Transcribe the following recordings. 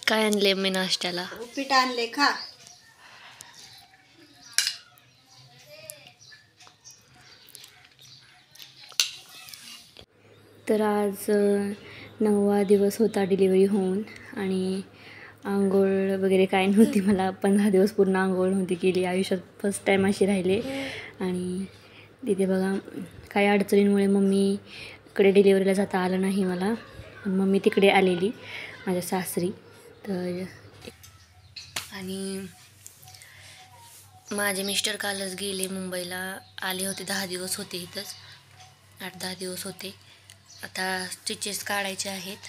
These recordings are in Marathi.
काय आणले मी नाश्त्याला? उपीट आणले, खा. तर आज 9वा दिवस होता डिलिव्हरी होऊन आणि आंघोळ वगैरे काय नव्हती. मला 15 दिवस पूर्ण आंघोळ नव्हती केली. आयुष्यात फर्स्ट टाईम अशी राहिले. आणि तिथे बघा काही अडचणींमुळे मम्मीकडे डिलिव्हरीला जाता आलं नाही मला. मम्मी तिकडे आलेली माझ्या सासरी. तर आणि माझे मिस्टर कालच गेले मुंबईला. आले होते 10 दिवस होते इथंच, 8-10 दिवस होते. आता स्टिचेस काढायचे आहेत,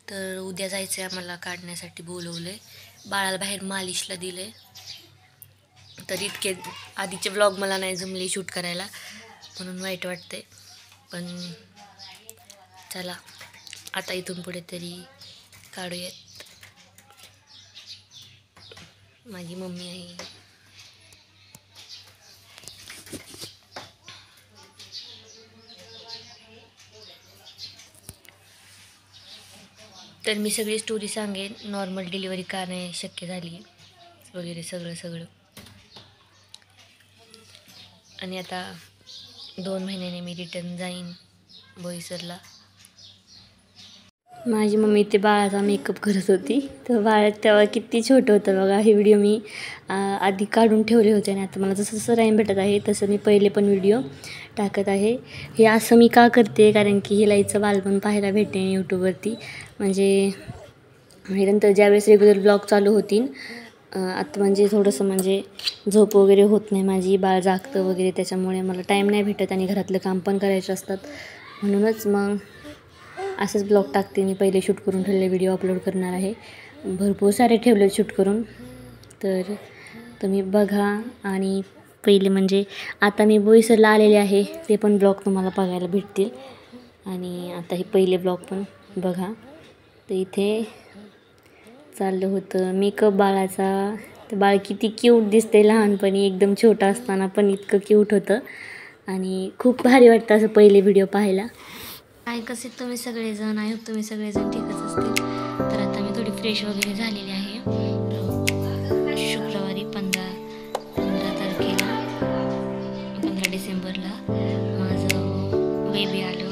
तर उद्या जायचं आहे आम्हाला. काढण्यासाठी बोलवलं आहे. बाळाला बाहेर मालिशला दिलं आहे. तर इतके आधीचे व्लॉग मला नाही जमले शूट करायला, म्हणून वाईट वाटते. पण चला आता इथून पुढे तरी काढूयात. माझी मम्मी आहे. तर मी सगळी स्टोरी सांगेन, नॉर्मल डिलिव्हरी का नाही शक्य झाली वगैरे सगळं. आणि आता 2 महिन्याने मी रिटर्न जाईन बोईसरला. माझी मम्मी ते बाळाचा मेकअप करत होती. तर बाळ तेव्हा किती छोटं होतं बघा. हे व्हिडिओ मी आधी काढून ठेवले होते आणि आता मला जसं जसं टाईम भेटत आहे तसं मी पहिले पण व्हिडिओ टाकत आहे. हे असं मी का करते, कारण की हिला हिचं बालपण पाहायला भेटेन यूट्यूबवरती. म्हणजे नंतर ज्यावेळेस रेग्युलर ब्लॉग चालू होतील, आता म्हणजे थोडंसं म्हणजे झोप वगैरे होत नाही माझी, बाळ जागतं वगैरे, त्याच्यामुळे मला टाईम नाही भेटत आणि घरातलं काम पण करायचं असतात. म्हणूनच मग असंच ब्लॉग टाकते मी. पहिले शूट करून ठेवलेले व्हिडिओ अपलोड करणार आहे. भरपूर सारे ठेवले शूट करून, तर तुम्ही बघा. आणि पहिले म्हणजे आता मी बोईसरला आलेले आहे, ते पण ब्लॉग तुम्हाला बघायला भेटतील. आणि आता हे पहिले ब्लॉग पण बघा. तर इथे चाललं होतं मेकअप बाळाचा. तर बाळ किती क्यूट दिसते लहानपणी, एकदम छोटा असताना पण इतकं क्यूट होतं. आणि खूप भारी वाटतं असं पहिले व्हिडिओ पाहायला. काय कसे तुम्ही सगळेजण, आय होप तुम्ही सगळेजण ठीकच असतील. तर आता मी थोडी फ्रेश वगैरे झालेली आहे. शुक्रवारी 15 तारखेला, 15 डिसेंबरला माझं बेबी आलं.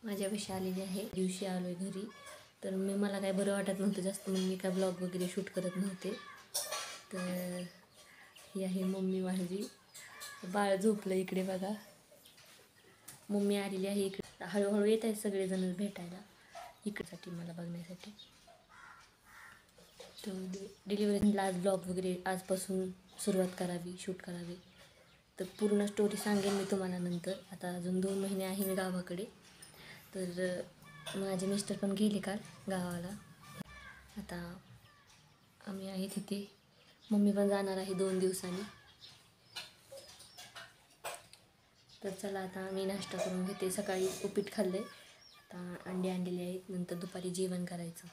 माझ्यापाशी आलेली आहे. दिवशी आलो आहे घरी, तर मला काय बरं वाटत नव्हतं जास्त, म्हणून मी काय ब्लॉग वगैरे शूट करत नव्हते. तर ही आहे मम्मी माझी. बाळ झोपलं इकडे बघा. मम्मी आलेली आहे इकडे. हळूहळू येत आहेत सगळेजण भेटायला इकडसाठी मला बघण्यासाठी. तर डिलिव्हरीला आज ब्लॉग वगैरे आजपासून सुरुवात करावी, शूट करावी. तर पूर्ण स्टोरी सांगेन मी तुम्हाला नंतर. आता अजून 2 महिने आहे मी गावाकडे. तर माझे मिस्टर पण गेले काल गावाला. आता आम्ही आहे तिथे. मम्मी पण जाणार आहे 2 दिवसांनी. तर चला आता मी नाश्ता करून घेते. सकाळी उपीट खाल्लं आहे, आता अंडी आणलेली आहेत. नंतर दुपारी जेवण करायचं.